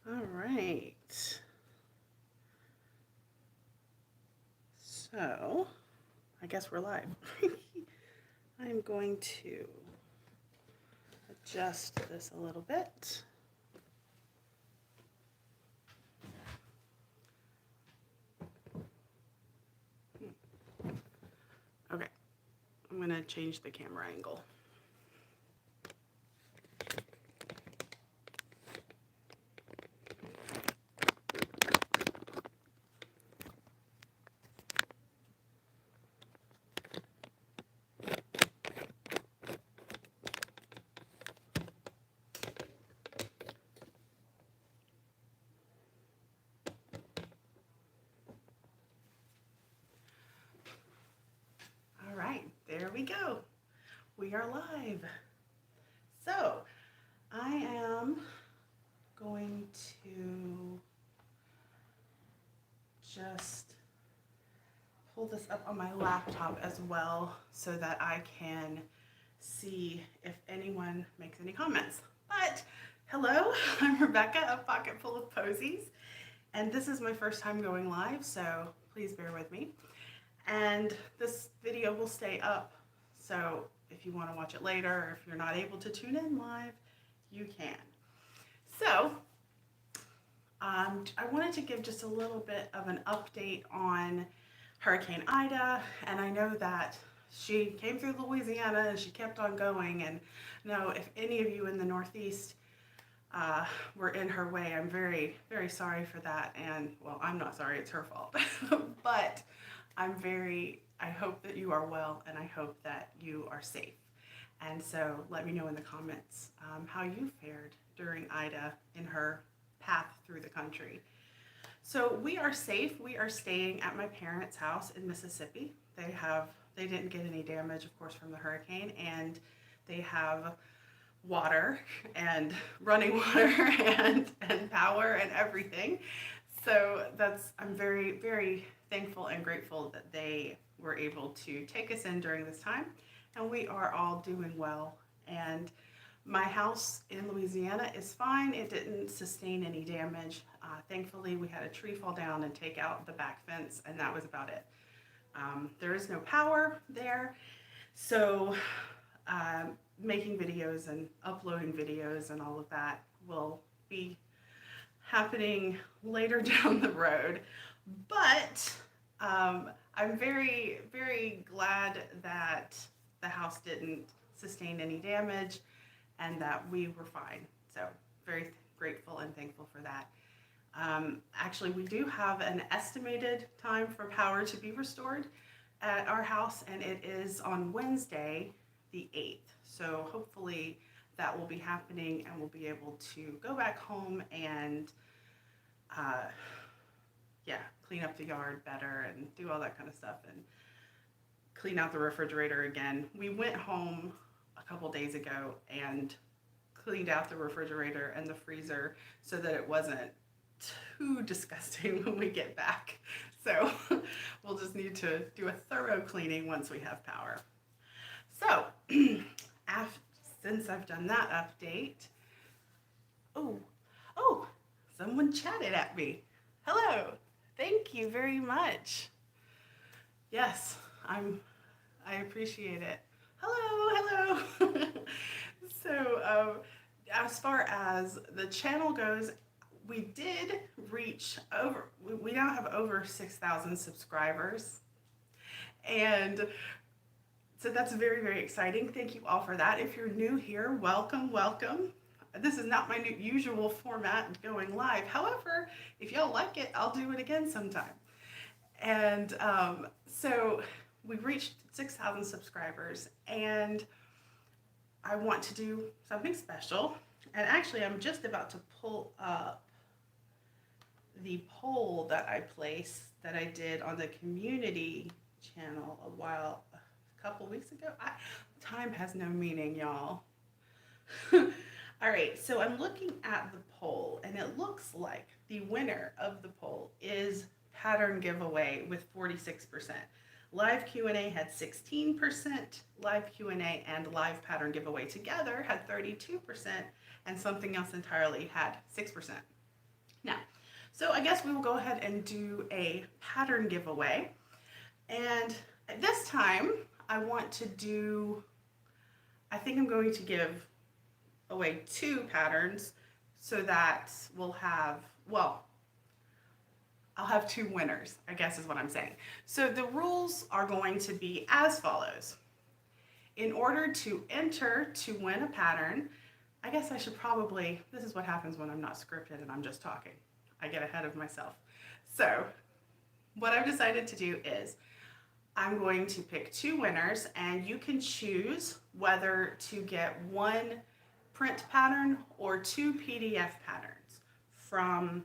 All right. So, I guess we're live. I'm going to adjust this a little bit. Okay, I'm going to change the camera angle. All right, there we go. We are live. So, I am going to just pull this up on my laptop as well so that I can see if anyone makes any comments. But hello, I'm Rebecca, a pocket full of posies, and this is my first time going live, so please bear with me. And this video will stay up, so if you want to watch it later, or if you're not able to tune in live, you can. So I wanted to give just a little bit of an update on Hurricane Ida, and I know that she came through Louisiana and she kept on going, and no, if any of you in the Northeast were in her way, I'm very, very sorry for that, and well, I'm not sorry, it's her fault, but I hope that you are well, and I hope that you are safe. And so let me know in the comments how you fared during Ida in her path through the country. So we are safe. We are staying at my parents' house in Mississippi. They didn't get any damage, of course, from the hurricane, and they have water and running water and power and everything. So I'm very, very thankful and grateful that they were able to take us in during this time, and we are all doing well. And my house in Louisiana is fine. It didn't sustain any damage. Thankfully, we had a tree fall down and take out the back fence, and that was about it. There is no power there, so making videos and uploading videos and all of that will be happening later down the road. But I'm very, very glad that the house didn't sustain any damage and that we were fine. So very grateful and thankful for that. Actually, we do have an estimated time for power to be restored at our house, and it is on Wednesday, the 8th. So hopefully that will be happening, and we'll be able to go back home and clean up the yard better and do all that kind of stuff and clean out the refrigerator again. We went home a couple days ago and cleaned out the refrigerator and the freezer so that it wasn't too disgusting when we get back. So we'll just need to do a thorough cleaning once we have power. So since I've done that update, someone chatted at me. Hello, thank you very much. Yes, I appreciate it. Hello. So as far as the channel goes, we did reach we now have over 6,000 subscribers. And so that's very, very exciting. Thank you all for that. If you're new here, welcome. This is not my usual format going live. However, if y'all like it, I'll do it again sometime. And so we've reached 6,000 subscribers, and I want to do something special. And actually, I'm just about to pull up the poll that I did on the community channel a couple weeks ago. Time has no meaning, y'all. All right, so I'm looking at the poll, and it looks like the winner of the poll is pattern giveaway with 46%. Live Q&A had 16%, live Q&A and live pattern giveaway together had 32%, and something else entirely had 6%. Now, so I guess we will go ahead and do a pattern giveaway. And at this time, I want to do, I think I'm going to give away 2 patterns so that we'll have, well, I'll have 2 winners, I guess is what I'm saying. So the rules are going to be as follows. In order to enter to win a pattern, I guess I should probably, this is what happens when I'm not scripted and I'm just talking. I get ahead of myself. So what I've decided to do is I'm going to pick 2 winners, and you can choose whether to get 1 print pattern or 2 PDF patterns from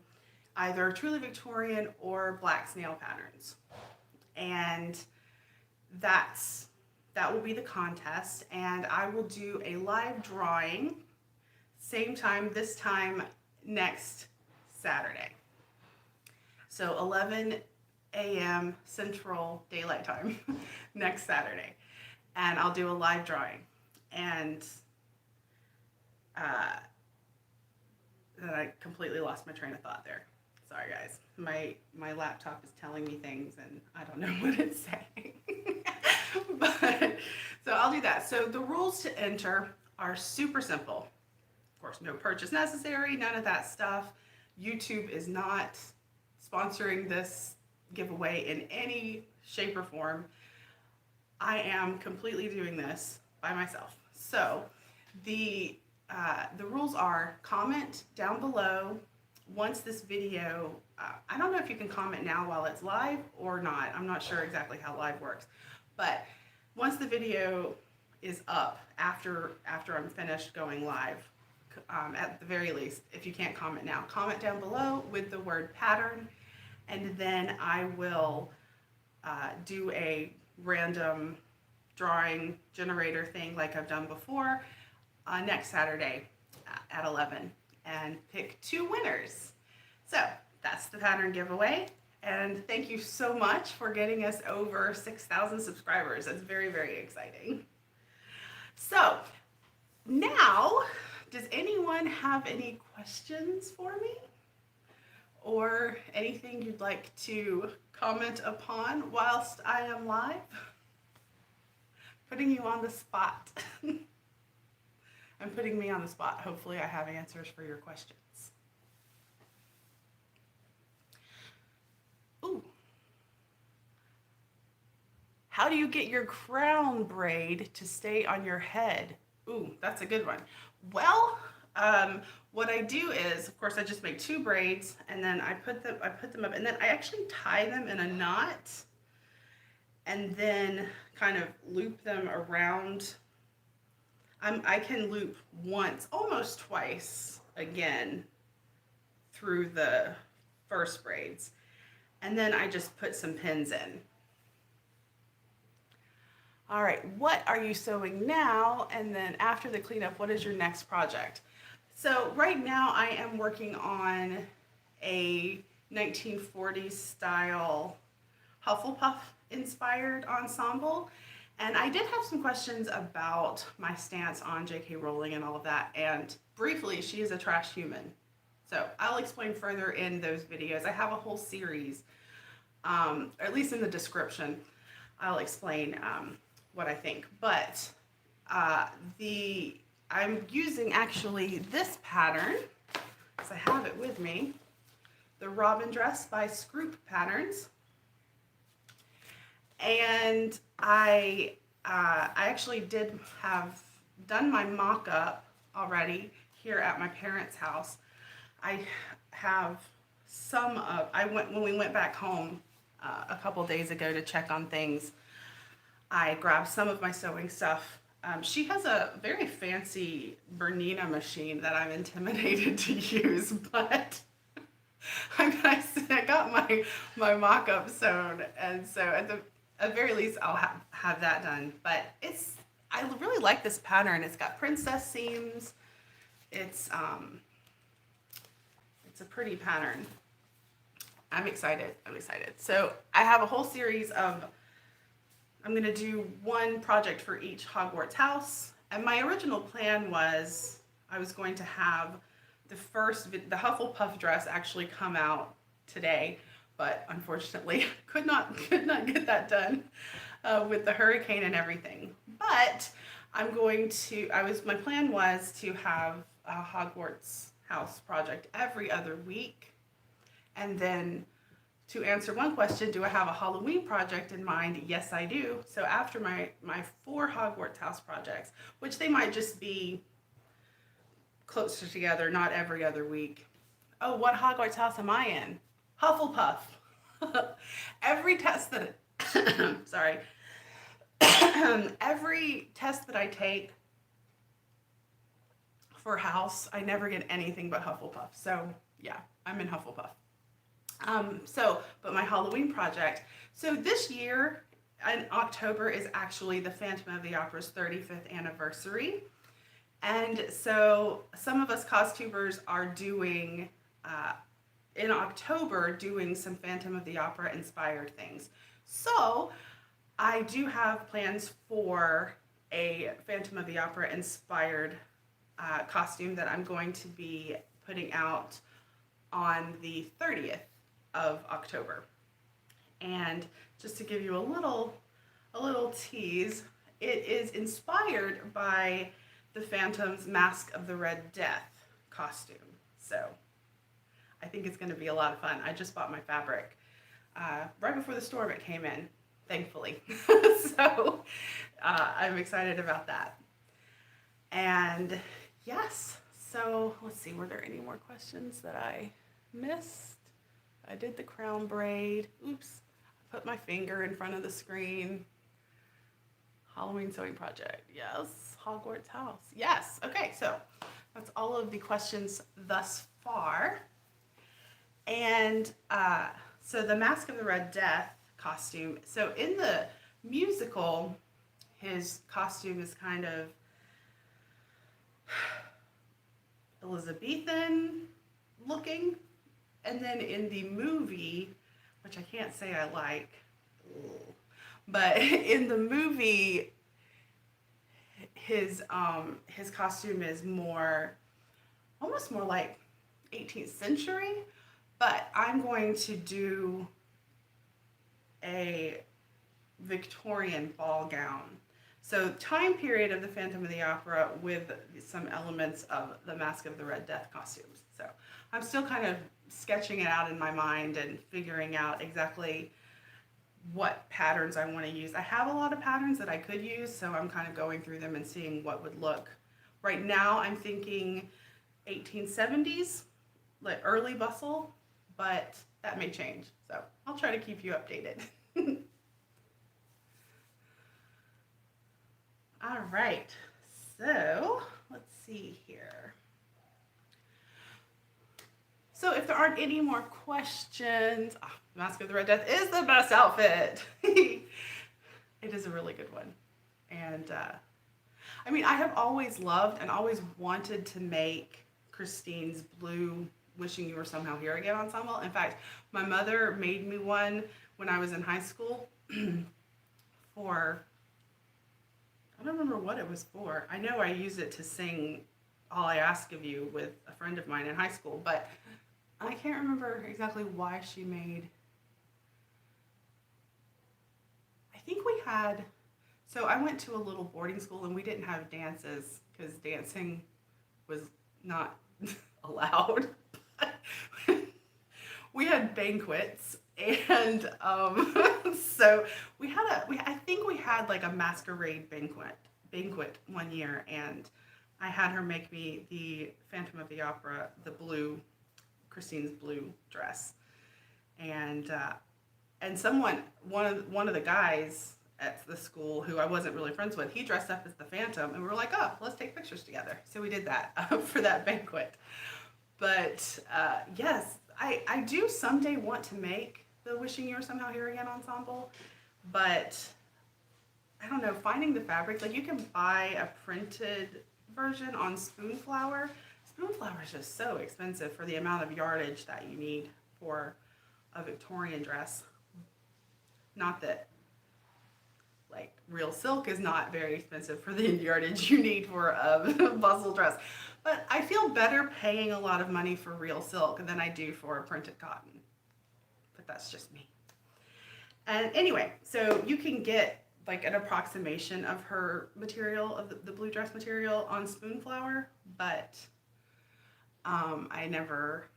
either Truly Victorian or Black Snail patterns. And that will be the contest, and I will do a live drawing same time, this time next Saturday. So 11 a.m. Central Daylight Time next Saturday. And I'll do a live drawing. And then I completely lost my train of thought there. Sorry guys. My laptop is telling me things and I don't know what it's saying. But so I'll do that. So the rules to enter are super simple. Of course, no purchase necessary, none of that stuff. YouTube is not sponsoring this giveaway in any shape or form. I am completely doing this by myself. So the rules are: comment down below once this video, I don't know if you can comment now while it's live or not. I'm not sure exactly how live works, but once the video is up after I'm finished going live, at the very least, if you can't comment now, comment down below with the word pattern, and then I will do a random drawing generator thing like I've done before next Saturday at 11 and pick 2 winners. So that's the pattern giveaway, and thank you so much for getting us over 6,000 subscribers. That's very, very exciting. So now, does anyone have any questions for me? Or anything you'd like to comment upon whilst I am live? Putting you on the spot. And putting me on the spot. Hopefully I have answers for your questions. Ooh. How do you get your crown braid to stay on your head? Ooh, that's a good one. Well, what I do is, of course, I just make 2 braids, and then I put them up, and then I actually tie them in a knot, and then kind of loop them around. I can loop once, almost twice again through the first braids, and then I just put some pins in. All right, what are you sewing now? And then after the cleanup, what is your next project? So right now I am working on a 1940s style Hufflepuff inspired ensemble. And I did have some questions about my stance on J.K. Rowling and all of that. And briefly, she is a trash human. So I'll explain further in those videos. I have a whole series, or at least in the description, I'll explain what I think. But I'm using actually this pattern, because I have it with me, the Robin Dress by Scroop Patterns. And I actually did have done my mock-up already here at my parents' house. I have some of, when we went back home a couple days ago to check on things, I grabbed some of my sewing stuff. She has a very fancy Bernina machine that I'm intimidated to use, but I got my mock-up sewn, and so at the very least I'll have that done. But I really like this pattern. It's got princess seams. It's a pretty pattern. I'm excited. So I have a whole series of, I'm going to do 1 project for each Hogwarts house. And my original plan was I was going to have the Hufflepuff dress actually come out today, but unfortunately could not get that done with the hurricane and everything. But my plan was to have a Hogwarts house project every other week. And then to answer one question, do I have a Halloween project in mind? Yes, I do. So after my 4 Hogwarts house projects, which they might just be closer together, not every other week. Oh, what Hogwarts house am I in? Hufflepuff. Every test that sorry. Every test that I take for house, I never get anything but Hufflepuff. So yeah, I'm in Hufflepuff. But my Halloween project. So this year in October is actually the Phantom of the Opera's 35th anniversary. And so some of us costumers are doing, in October, doing some Phantom of the Opera inspired things. So I do have plans for a Phantom of the Opera inspired costume that I'm going to be putting out on the 30th of October. And just to give you a little tease, it is inspired by the Phantom's Mask of the Red Death costume. So I think it's going to be a lot of fun. I just bought my fabric right before the storm it came in, thankfully. So I'm excited about that. And yes, so let's see, were there any more questions that I missed? I did the crown braid. Oops, I put my finger in front of the screen. Halloween sewing project. Yes. Hogwarts house. Yes. Okay, so that's all of the questions thus far. And so the Mask of the Red Death costume. So in the musical, his costume is kind of Elizabethan looking. And then in the movie, which I can't say I like, but in the movie, his costume is almost more like 18th century, but I'm going to do a Victorian ball gown. So time period of the Phantom of the Opera with some elements of the Mask of the Red Death costumes. So I'm still kind of sketching it out in my mind and figuring out exactly what patterns I want to use. I have a lot of patterns that I could use, so I'm kind of going through them and seeing what would look. Right now I'm thinking 1870s, like early bustle, but that may change. So I'll try to keep you updated. All right, so let's see here. So if there aren't any more questions, Mask of the Red Death is the best outfit. It is a really good one. And I mean, I have always loved and always wanted to make Christine's blue Wishing You Were Somehow Here Again ensemble. In fact, my mother made me one when I was in high school for, I don't remember what it was for. I know I used it to sing All I Ask of You with a friend of mine in high school, but I can't remember exactly why she made. I think we had, so I went to a little boarding school and we didn't have dances because dancing was not allowed. We had banquets, and so I think we had like a masquerade banquet one year, and I had her make me the Phantom of the Opera, the blue, Christine's blue dress, and one of the guys at the school who I wasn't really friends with, he dressed up as the Phantom, and we were like, oh, let's take pictures together. So we did that for that banquet. But yes, I do someday want to make the Wishing You Were Somehow Here Again ensemble, but I don't know, finding the fabric, like you can buy a printed version on Spoonflower. Spoonflower is just so expensive for the amount of yardage that you need for a Victorian dress. Not that like real silk is not very expensive for the yardage you need for a bustle dress, But I feel better paying a lot of money for real silk than I do for printed cotton. But that's just me. And anyway, so you can get like an approximation of her material, of the blue dress material on Spoonflower, but I never,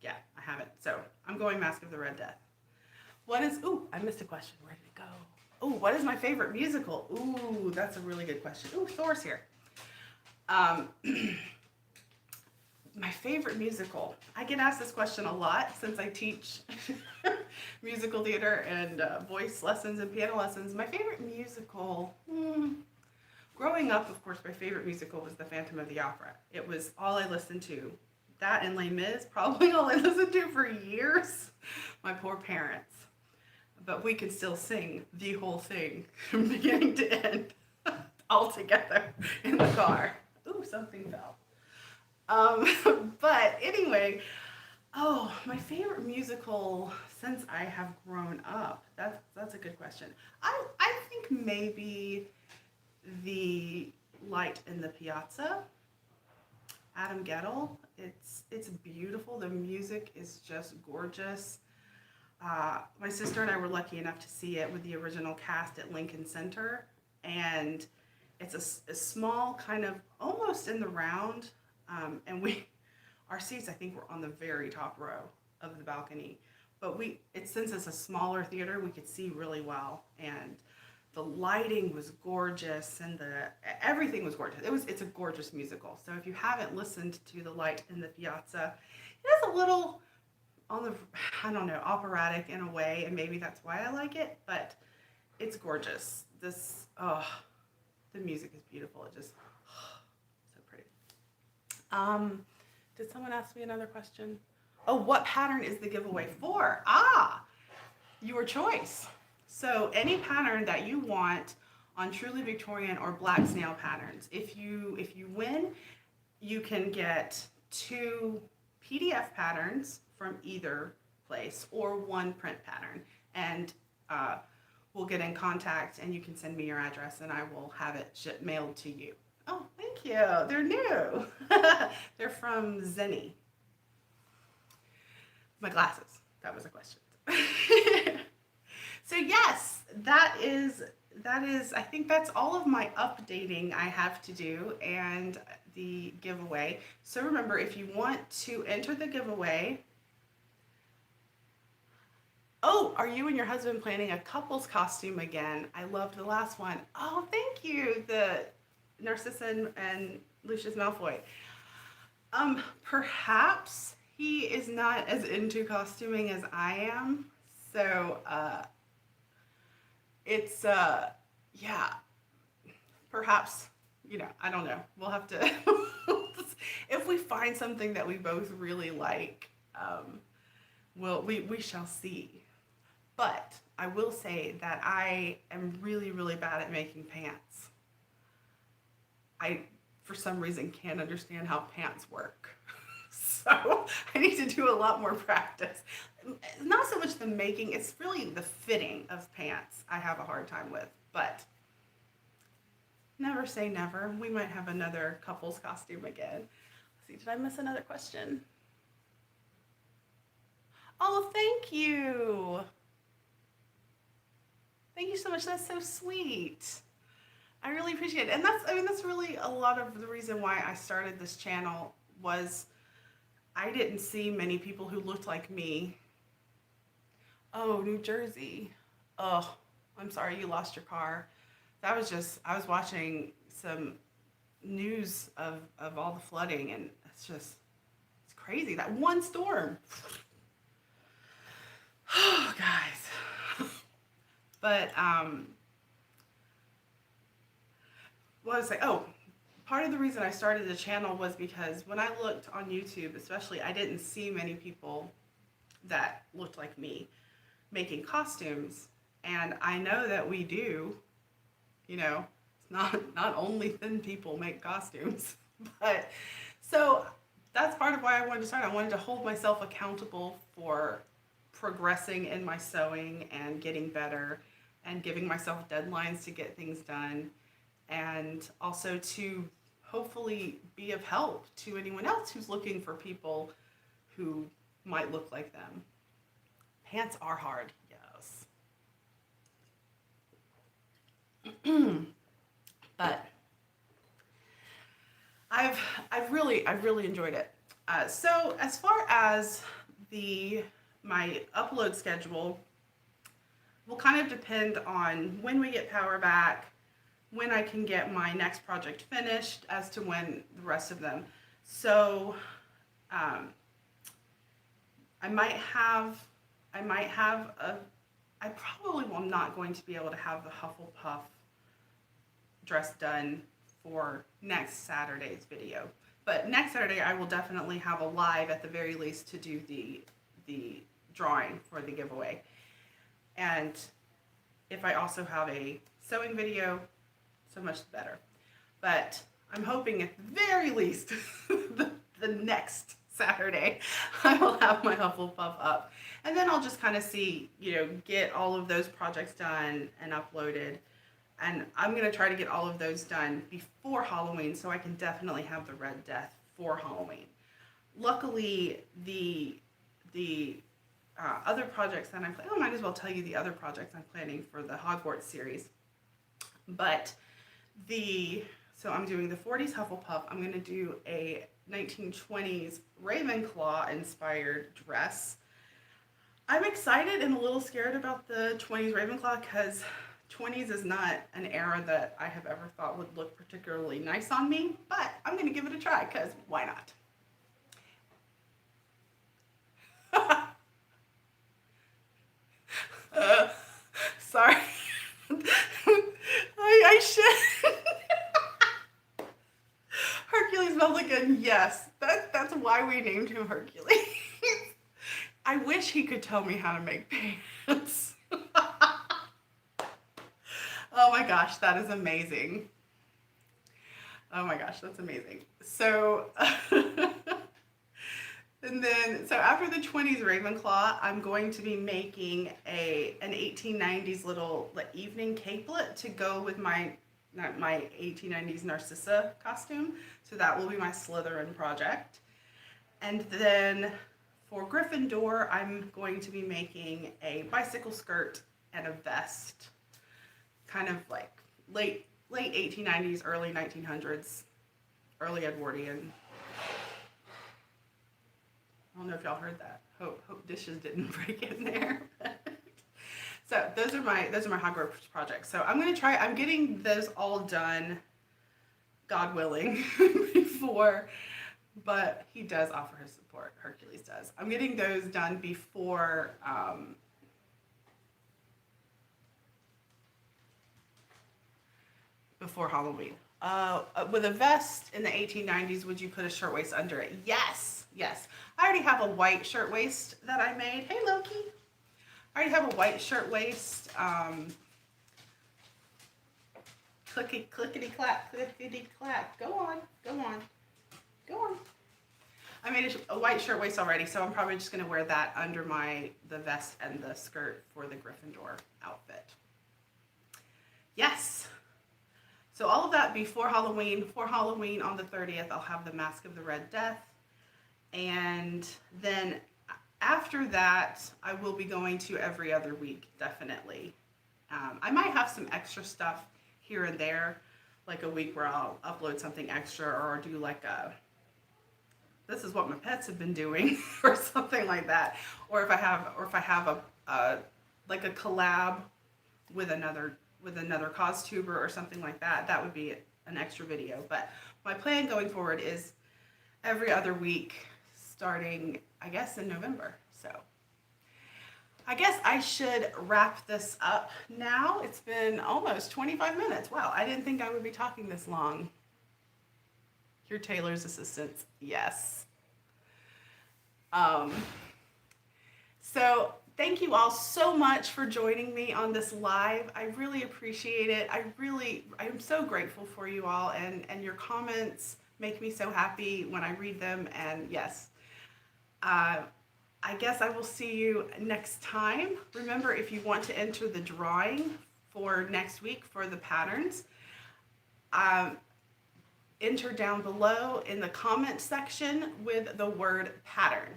yeah, I haven't. So I'm going Mask of the Red Death. What is, ooh, I missed a question. Where did it go? Ooh, what is my favorite musical? Ooh, that's a really good question. Ooh, Thor's here. My favorite musical. I get asked this question a lot since I teach musical theater and voice lessons and piano lessons. My favorite musical, growing up, of course, my favorite musical was The Phantom of the Opera. It was all I listened to. That and Les Mis, probably all I listened to for years. My poor parents. But we could still sing the whole thing from beginning to end all together in the car. Ooh, something fell. But anyway, oh, my favorite musical since I have grown up. That's a good question. I think maybe The Light in the Piazza. Adam Gettle. It's beautiful. The music is just gorgeous. My sister and I were lucky enough to see it with the original cast at Lincoln Center, and it's a small kind of almost in the round. And our seats, I think, were on the very top row of the balcony. But since it's a smaller theater, we could see really well, and the lighting was gorgeous, and everything was gorgeous. It's a gorgeous musical. So if you haven't listened to The Light in the Piazza, it is a little I don't know, operatic in a way, and maybe that's why I like it. But it's gorgeous. The music is beautiful. It just so pretty. Did someone ask me another question? Oh, what pattern is the giveaway for? Your choice. So any pattern that you want on Truly Victorian or Black Snail patterns. If you win, you can get 2 PDF patterns from either place or 1 print pattern, and we'll get in contact, and you can send me your address and I will have it mailed to you. Oh, thank you. They're new. They're from Zenny. My glasses. That was a question. So yes, that is, I think that's all of my updating I have to do and the giveaway. So remember, if you want to enter the giveaway, oh, are you and your husband planning a couple's costume again? I loved the last one. Oh, thank you. The Narcissa and Lucius Malfoy. Perhaps he is not as into costuming as I am. So, it's, yeah, perhaps, I don't know. We'll have to, if we find something that we both really like, we shall see. But I will say that I am really, really bad at making pants. I, for some reason, can't understand how pants work. So I need to do a lot more practice. Not so much the making, it's really the fitting of pants I have a hard time with. But never say never. We might have another couple's costume again. Let's see, did I miss another question? Oh, thank you. Thank you so much. That's so sweet. I really appreciate it. And that's really a lot of the reason why I started this channel was I didn't see many people who looked like me. Oh, New Jersey. Oh, I'm sorry you lost your car. That was just, I was watching some news of all the flooding, and it's crazy. That one storm. Oh, guys. But, what was I? Oh, part of the reason I started the channel was because when I looked on YouTube, especially, I didn't see many people that looked like me making costumes. And I know that we do, it's not only thin people make costumes, but so that's part of why I wanted to start. I wanted to hold myself accountable for progressing in my sewing and getting better and giving myself deadlines to get things done, and also to hopefully be of help to anyone else who's looking for people who might look like them. Pants are hard, yes. But I've really enjoyed it. So as far as my upload schedule will kind of depend on when we get power back, when I can get my next project finished, as to when the rest of them. So I probably will not going to be able to have the Hufflepuff dress done for next Saturday's video. But next Saturday I will definitely have a live at the very least to do the drawing for the giveaway. And if I also have a sewing video, so much the better. But I'm hoping at the very least the next Saturday I will have my Hufflepuff up. And then I'll just kind of see, get all of those projects done and uploaded. And I'm going to try to get all of those done before Halloween so I can definitely have the Red Death for Halloween. Luckily, the other projects that I'm planning, I might as well tell you the other projects I'm planning for the Hogwarts series. But so I'm doing the 40s Hufflepuff. I'm going to do a 1920s Ravenclaw inspired dress. I'm excited and a little scared about the 20s Ravenclaw because 20s is not an era that I have ever thought would look particularly nice on me, but I'm going to give it a try because why not? Sorry. I should. Hercules Mulligan, yes. That's why we named him Hercules. I wish he could tell me how to make pants. Oh my gosh, that is amazing. Oh my gosh, that's amazing. So, so after the 20s Ravenclaw, I'm going to be making an 1890s little evening capelet to go with my 1890s Narcissa costume. So that will be my Slytherin project. And then for Gryffindor, I'm going to be making a bicycle skirt and a vest. Kind of like late 1890s, early 1900s, early Edwardian. I don't know if y'all heard that. Hope dishes didn't break in there. So those are my Hogwarts projects. So I'm getting those all done, God willing, before, but he does offer his support, Hercules does. I'm getting those done before Halloween. With a vest in the 1890s, would you put a shirtwaist under it? Yes. I already have a white shirtwaist that I made. Hey, Loki. I already have a white shirtwaist. Clickety clack. Go on. I made a white shirtwaist already, so I'm probably just going to wear that under the vest and the skirt for the Gryffindor outfit. Yes. So all of that before Halloween. For Halloween on the 30th, I'll have the Mask of the Red Death. And then after that, I will be going to every other week, definitely. I might have some extra stuff here and there, like a week where I'll upload something extra or do like this is what my pets have been doing or something like that. Or if I have a collab with another costuber or something like that, that would be an extra video. But my plan going forward is every other week starting, I guess, in November. So I guess I should wrap this up now. It's been almost 25 minutes. Wow, I didn't think I would be talking this long. Your Tailor's assistants, yes. So thank you all so much for joining me on this live. I really appreciate it. I am so grateful for you all, and your comments make me so happy when I read them. And yes, I guess I will see you next time. Remember, if you want to enter the drawing for next week for the patterns, enter down below in the comment section with the word pattern.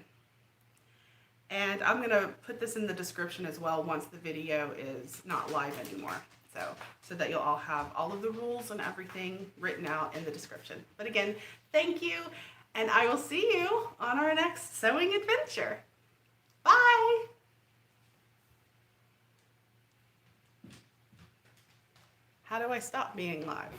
And I'm going to put this in the description as well once the video is not live anymore. So that you'll all have all of the rules and everything written out in the description. But again, thank you, and I will see you on our next sewing adventure. Bye! How do I stop being live?